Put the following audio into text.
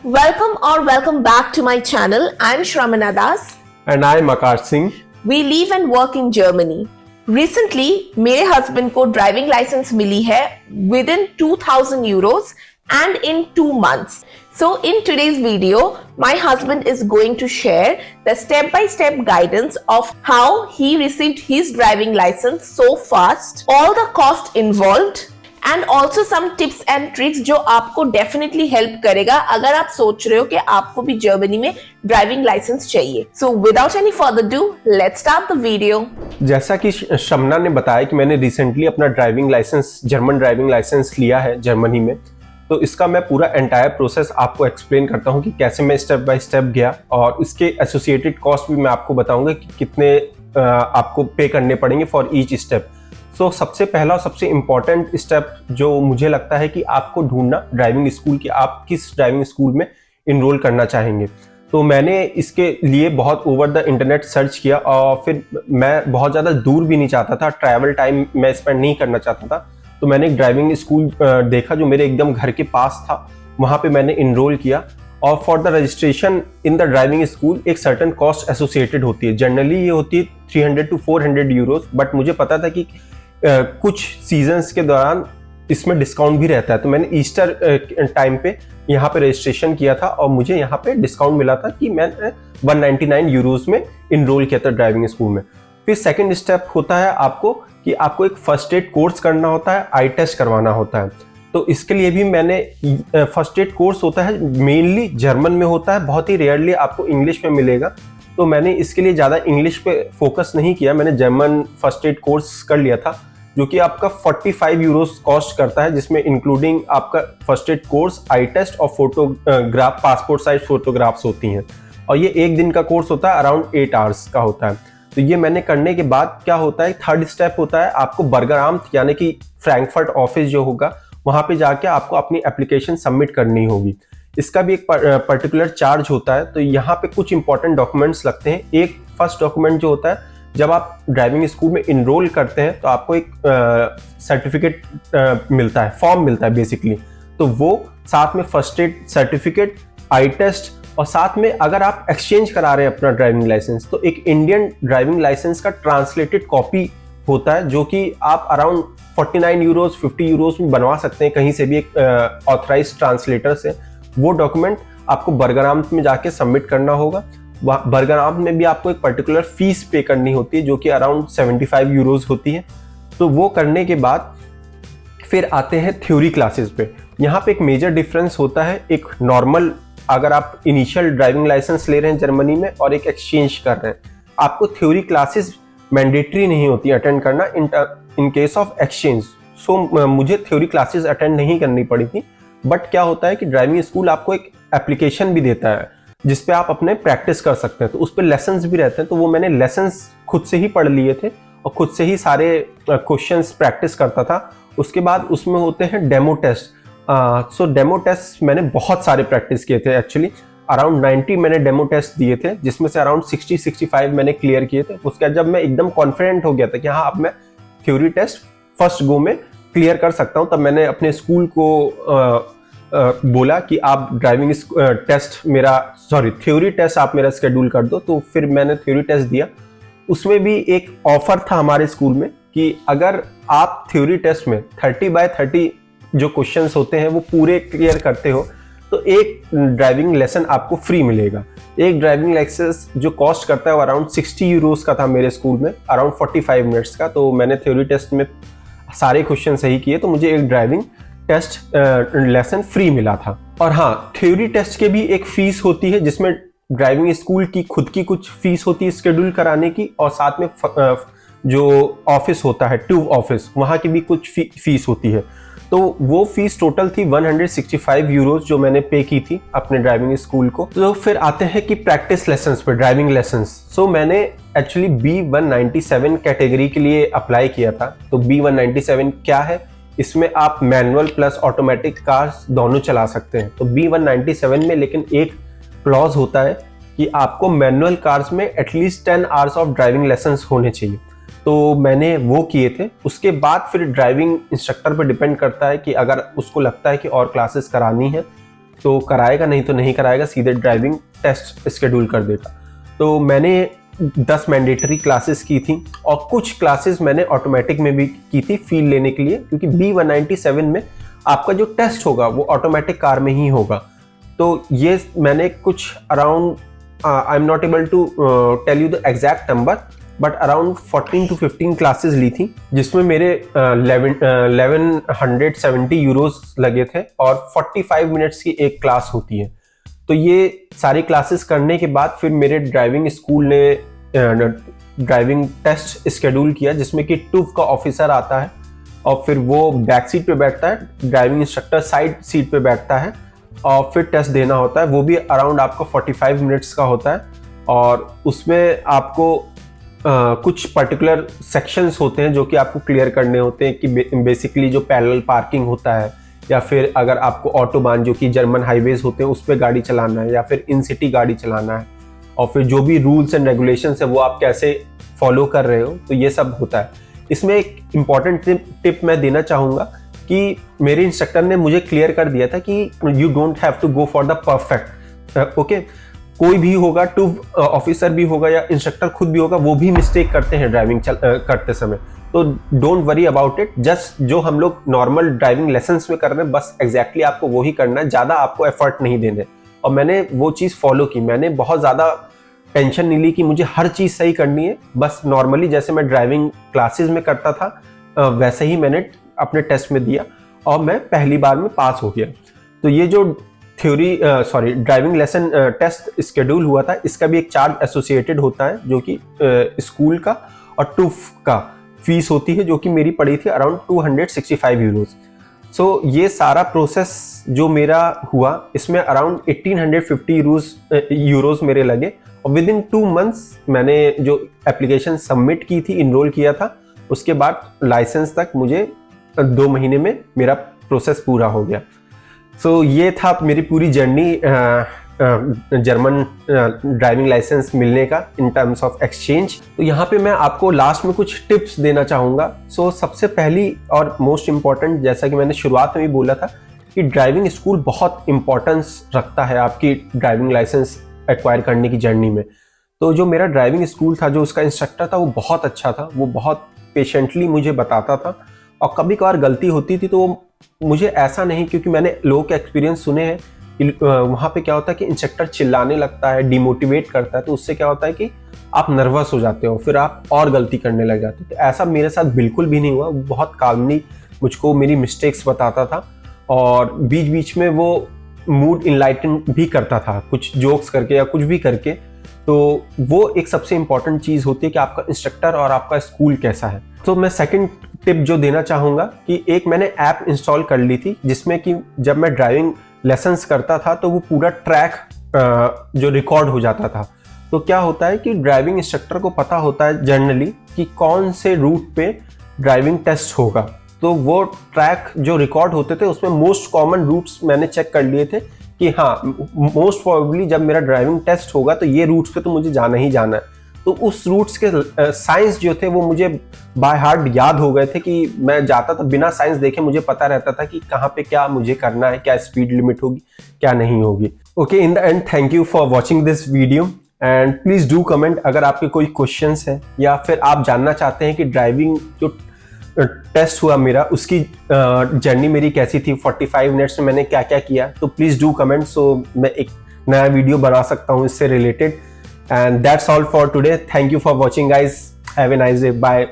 Welcome back to my channel. I'm Shramana Das. And I'm Akash Singh. We live and work in Germany. Recently, मेरे husband को driving license मिली है within 2,000 euros and in 2 months. So in today's video, my husband is going to share the step-by-step guidance of how he received his driving license so fast, all the cost involved, and also some tips and tricks जो आपको definitely help करेगा अगर आप सोच रहे हो कि आपको भी जर्मनी में ड्राइविंग लाइसेंस चाहिए. So without any further ado, let's start the video. जैसा कि शमना ने बताया कि मैंने रिसेंटली अपना driving licence, German driving licence लिया है जर्मनी में, तो इसका मैं पूरा एंटायर प्रोसेस आपको एक्सप्लेन करता हूँ कि कैसे मैं स्टेप बाय स्टेप गया, और इसके एसोसिएटेड कॉस्ट भी मैं आपको बताऊंगा कि कितने आपको पे करने पड़ेंगे फॉर ईच स्टेप. सो सबसे पहला और सबसे इम्पॉर्टेंट स्टेप जो मुझे लगता है कि आपको ढूंढना ड्राइविंग स्कूल की, आप किस ड्राइविंग स्कूल में इनरोल करना चाहेंगे. तो मैंने इसके लिए बहुत ओवर द इंटरनेट सर्च किया, और फिर मैं बहुत ज़्यादा दूर भी नहीं चाहता था, ट्रैवल टाइम मैं स्पेंड नहीं करना चाहता था. तो मैंने एक ड्राइविंग स्कूल देखा जो मेरे एकदम घर के पास था, वहाँ पे मैंने इनरोल किया. और for the registration in the driving school एक सर्टन कॉस्ट एसोसिएटेड होती है. जनरली ये होती है 300 to 400 यूरोज, बट मुझे पता था कि कुछ सीजन्स के दौरान इसमें डिस्काउंट भी रहता है. तो मैंने ईस्टर टाइम पे यहाँ पे रजिस्ट्रेशन किया था, और मुझे यहाँ पे डिस्काउंट मिला था कि मैंने 199 यूरोज में इनरोल किया था ड्राइविंग स्कूल में. फिर सेकंड स्टेप होता है आपको कि आपको एक फर्स्ट एड कोर्स करना होता है, आई टेस्ट करवाना होता है. तो इसके लिए भी मैंने फर्स्ट एड कोर्स होता है, मेनली जर्मन में होता है, बहुत ही रेयरली आपको इंग्लिश में मिलेगा. तो मैंने इसके लिए ज़्यादा इंग्लिश पे फोकस नहीं किया, मैंने जर्मन फर्स्ट एड कोर्स कर लिया था, जो कि आपका 45 यूरोस कॉस्ट करता है, जिसमें इंक्लूडिंग आपका फर्स्ट एड कोर्स, आई टेस्ट और फोटोग्राफ, पासपोर्ट साइज फोटोग्राफ्स होती हैं. और ये एक दिन का कोर्स होता है, अराउंड 8 आवर्स का होता है. तो ये मैंने करने के बाद क्या होता है, थर्ड स्टेप होता है आपको बर्गराम्ट यानी कि फ्रैंकफर्ट ऑफिस जो होगा, वहाँ पे जाके आपको अपनी एप्लीकेशन सबमिट करनी होगी. इसका भी एक पर्टिकुलर चार्ज होता है. तो यहाँ पे कुछ इंपॉर्टेंट डॉक्यूमेंट्स लगते हैं. एक फर्स्ट डॉक्यूमेंट जो होता है, जब आप ड्राइविंग स्कूल में इनरोल करते हैं तो आपको एक सर्टिफिकेट मिलता है, फॉर्म मिलता है बेसिकली. तो वो साथ में फर्स्ट एड सर्टिफिकेट, आई टेस्ट, और साथ में अगर आप एक्सचेंज करा रहे हैं अपना ड्राइविंग लाइसेंस, तो एक इंडियन ड्राइविंग लाइसेंस का ट्रांसलेटेड कॉपी होता है, जो कि आप अराउंड 49 यूरोज 50 यूरोज में बनवा सकते हैं कहीं से भी, एक ऑथराइज ट्रांसलेटर से. वो डॉक्यूमेंट आपको बर्गराम्ट में जाके सबमिट करना होगा. बर्गराम्ट में भी आपको एक पर्टिकुलर फीस पे करनी होती है, जो कि अराउंड 75 यूरोज होती है. तो वो करने के बाद फिर आते हैं थ्योरी क्लासेस पे. यहाँ पे एक मेजर डिफरेंस होता है, एक नॉर्मल अगर आप इनिशियल ड्राइविंग लाइसेंस ले रहे हैं जर्मनी में और एक एक्सचेंज कर रहे हैं, आपको थ्योरी क्लासेस मैंडेटरी नहीं होती अटेंड करना इन केस ऑफ एक्सचेंज. सो मुझे थ्योरी क्लासेस अटेंड नहीं करनी पड़ी थी. बट क्या होता है कि ड्राइविंग स्कूल आपको एक एप्लीकेशन भी देता है जिसपे आप अपने प्रैक्टिस कर सकते हैं. तो उस पर लेसन्स भी रहते हैं. तो वो मैंने लेसन्स खुद से ही पढ़ लिए थे और खुद से ही सारे क्वेश्चंस प्रैक्टिस करता था. उसके बाद उसमें होते हैं डेमो टेस्ट. सो डेमो टेस्ट मैंने बहुत सारे प्रैक्टिस किए थे. एक्चुअली अराउंड 90 मैंने डेमो टेस्ट दिए थे, जिसमें से अराउंड 60-65 मैंने क्लियर किए थे. उसके बाद जब मैं एकदम कॉन्फिडेंट हो गया था कि हाँ अब मैं थ्योरी टेस्ट फर्स्ट गो में क्लियर कर सकता हूँ, तब मैंने अपने स्कूल को बोला कि आप ड्राइविंग टेस्ट थ्योरी टेस्ट आप मेरा शेड्यूल कर दो. तो फिर मैंने थ्योरी टेस्ट दिया. उसमें भी एक ऑफर था हमारे स्कूल में कि अगर आप थ्योरी टेस्ट में 30/30 जो क्वेश्चंस होते हैं वो पूरे क्लियर करते हो, तो एक ड्राइविंग लेसन आपको फ्री मिलेगा. एक ड्राइविंग लाइसेंस जो कॉस्ट करता है वो अराउंड 60 यूरोज का था मेरे स्कूल में, अराउंड 45 मिनट्स का. तो मैंने थ्योरी टेस्ट में सारे क्वेश्चन सही किए, तो मुझे एक ड्राइविंग टेस्ट लेसन फ्री मिला था. और हाँ, थ्योरी टेस्ट के भी एक फीस होती है, जिसमें ड्राइविंग स्कूल की खुद की कुछ फीस होती है शेड्यूल कराने की, और साथ में जो ऑफिस होता है ट्यूब ऑफिस, वहाँ की भी कुछ फीस होती है. तो वो फीस टोटल थी 165 यूरोज जो मैंने पे की थी अपने ड्राइविंग स्कूल को. तो फिर आते हैं कि प्रैक्टिस लेसन्स पे, ड्राइविंग लेसन्स. सो मैंने एक्चुअली B197 कैटेगरी के लिए अप्लाई किया था. तो B197 क्या है, इसमें आप मैनुअल प्लस ऑटोमेटिक कार्स दोनों चला सकते हैं. तो B197 में लेकिन एक क्लॉज होता है कि आपको मैनुअल कार्स में at least 10 hours of driving lessons होने चाहिए. तो मैंने वो किए थे. उसके बाद फिर ड्राइविंग इंस्ट्रक्टर पर डिपेंड करता है कि अगर उसको लगता है कि और क्लासेस करानी है तो कराएगा, नहीं तो नहीं कराएगा, सीधे ड्राइविंग टेस्ट शेड्यूल कर देगा। तो मैंने 10 मैंडेटरी क्लासेस की थी और कुछ क्लासेस मैंने ऑटोमेटिक में भी की थी फील लेने के लिए, क्योंकि B197 में आपका जो टेस्ट होगा वो ऑटोमेटिक कार में ही होगा। तो ये मैंने कुछ around, I am not able to tell you the exact number, but around 14 to 15 classes ली थी, जिसमें मेरे 1170 यूरोज लगे थे और 45 मिनट्स की एक क्लास होती है। तो ये सारी क्लासेस करने के बाद फिर मेरे ड्राइविंग स्कूल ने ड्राइविंग टेस्ट शेड्यूल किया, जिसमें कि टूफ का ऑफिसर आता है और फिर वो बैक सीट पे बैठता है, ड्राइविंग इंस्ट्रक्टर साइड सीट पे बैठता है और फिर टेस्ट देना होता है। वो भी अराउंड आपको 45 मिनट्स का होता है और उसमें आपको कुछ पर्टिकुलर सेक्शंस होते हैं जो कि आपको क्लियर करने होते हैं, कि बेसिकली जो पैरेलल पार्किंग होता है, या फिर अगर आपको ऑटोबान जो कि जर्मन हाईवेज होते हैं उस पर गाड़ी चलाना है, या फिर इन सिटी गाड़ी चलाना है, और फिर जो भी रूल्स एंड रेगुलेशंस है वो आप कैसे फॉलो कर रहे हो, तो ये सब होता है। इसमें एक इम्पॉर्टेंट टिप मैं देना चाहूँगा कि मेरे इंस्ट्रक्टर ने मुझे क्लियर कर दिया था कि you don't have to go for the perfect. Okay, कोई भी होगा, टूफ ऑफिसर भी होगा या इंस्ट्रक्टर खुद भी होगा, वो भी मिस्टेक करते हैं ड्राइविंग करते समय, तो don't worry about it. Just जो हम लोग नॉर्मल ड्राइविंग लेसन्स में कर रहे हैं बस एग्जैक्टली आपको वही करना है, ज़्यादा आपको एफर्ट नहीं देने। और मैंने वो चीज़ फॉलो की, मैंने बहुत ज़्यादा टेंशन नहीं ली कि मुझे हर चीज़ सही करनी है। बस नॉर्मली जैसे मैं ड्राइविंग क्लासेस में करता था वैसे ही मैंने अपने टेस्ट में दिया और मैं पहली बार में पास हो गया। तो ये जो ड्राइविंग लेसन टेस्ट शेड्यूल हुआ था, इसका भी एक चार्ज एसोसिएटेड होता है, जो कि स्कूल का और टूफ का फीस होती है, जो कि मेरी पड़ी थी अराउंड 265 यूरोज। सो ये सारा प्रोसेस जो मेरा हुआ, इसमें अराउंड 1850 यूरोज मेरे लगे और विद इन 2 मंथ्स मैंने जो एप्लीकेशन सबमिट की थी, इनरोल किया था, उसके बाद लाइसेंस तक मुझे 2 महीने में मेरा प्रोसेस पूरा हो गया। सो ये था मेरी पूरी जर्नी जर्मन ड्राइविंग लाइसेंस मिलने का इन टर्म्स ऑफ एक्सचेंज। तो यहाँ पे मैं आपको लास्ट में कुछ टिप्स देना चाहूँगा। सो सबसे पहली और मोस्ट इम्पॉर्टेंट, जैसा कि मैंने शुरुआत में भी बोला था, कि ड्राइविंग स्कूल बहुत इंपॉर्टेंस रखता है आपकी ड्राइविंग लाइसेंस एक्वायर करने की जर्नी में। तो जो मेरा ड्राइविंग स्कूल था, जो उसका इंस्ट्रक्टर था, वो बहुत अच्छा था, वो बहुत पेशेंटली मुझे बताता था और कभी कभार गलती होती थी तो मुझे ऐसा नहीं, क्योंकि मैंने लोगों के एक्सपीरियंस सुने हैं कि वहाँ पे क्या होता है कि इंस्ट्रक्टर चिल्लाने लगता है, डिमोटिवेट करता है, तो उससे क्या होता है कि आप नर्वस हो जाते हो, फिर आप और गलती करने लग जाते हो। तो ऐसा मेरे साथ बिल्कुल भी नहीं हुआ। बहुत कामली मुझको मेरी मिस्टेक्स बताता था और बीच बीच में वो मूड इनलाइटन भी करता था, कुछ जोक्स करके या कुछ भी करके। तो वो एक सबसे इम्पॉर्टेंट चीज़ होती है कि आपका इंस्ट्रक्टर और आपका स्कूल कैसा है। तो मैं सेकंड टिप जो देना चाहूँगा कि एक मैंने ऐप इंस्टॉल कर ली थी, जिसमें कि जब मैं ड्राइविंग लेसन्स करता था तो वो पूरा ट्रैक जो रिकॉर्ड हो जाता था। तो क्या होता है कि ड्राइविंग इंस्ट्रक्टर को पता होता है जनरली कि कौन से रूट पे ड्राइविंग टेस्ट होगा। तो वो ट्रैक जो रिकॉर्ड होते थे उसमें मोस्ट कॉमन रूट्स मैंने चेक कर लिए थे कि हाँ, मोस्ट प्रोबेबली जब मेरा ड्राइविंग टेस्ट होगा तो ये रूट्स पे तो मुझे जाना ही जाना है। तो उस रूट्स के साइंस जो थे वो मुझे बाय हार्ट याद हो गए थे कि मैं जाता था बिना साइंस देखे, मुझे पता रहता था कि कहाँ पे क्या मुझे करना है, क्या स्पीड लिमिट होगी, क्या नहीं होगी। Okay, in the end thank you for watching this video and please do comment अगर आपके कोई क्वेश्चंस हैं या फिर आप जानना चाहते हैं कि ड्राइविंग जो टेस्ट हुआ मेरा, उसकी जर्नी मेरी कैसी थी, 45 मिनट्स में मैंने क्या क्या किया। तो प्लीज़ डू कमेंट, सो मैं एक नया वीडियो बना सकता हूँ इससे related. And that's all for today. Thank you for watching, guys. Have a nice day. Bye.